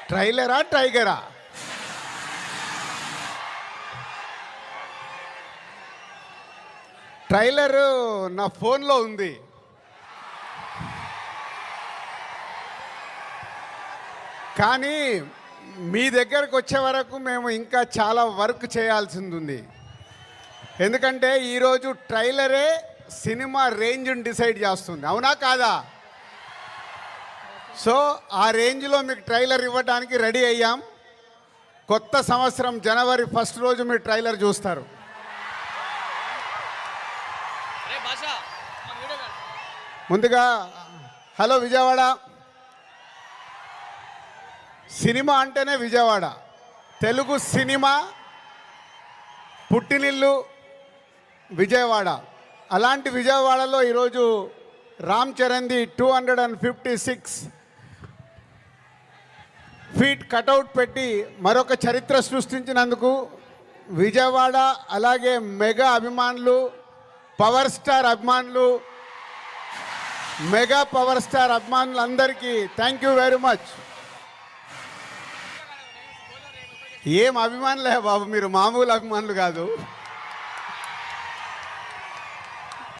ట్రైలరా టైగరా? Trailer నా ఫోన్లో ఉంది. కానీ మీ దగ్గరకు వచ్చే వరకు మేము ఇంకా చాలా వర్క్ చేయాల్సింది ఉంది. ఎందుకంటే ఈరోజు ట్రైలరే సినిమా రేంజ్ని డిసైడ్ చేస్తుంది, అవునా కాదా? సో ఆ రేంజ్లో మీకు ట్రైలర్ ఇవ్వడానికి రెడీ అయ్యాం. కొత్త సంవత్సరం జనవరి 1 రోజు మీరు ట్రైలర్ చూస్తారు. ముందుగా హలో విజయవాడ. సినిమా అంటేనే విజయవాడ. తెలుగు సినిమా పుట్టినిల్లు విజయవాడ. అలాంటి విజయవాడలో ఈరోజు రామ్ చరణ్ది 256 ఫీట్ కటౌట్ పెట్టి మరొక చరిత్ర సృష్టించినందుకు విజయవాడ, అలాగే మెగా అభిమానులు, పవర్ స్టార్ అభిమానులు, మెగా పవర్ స్టార్ అభిమానులందరికీ థ్యాంక్ యూ వెరీ మచ్. ఏం అభిమానులే బాబు, మీరు మామూలు అభిమానులు కాదు.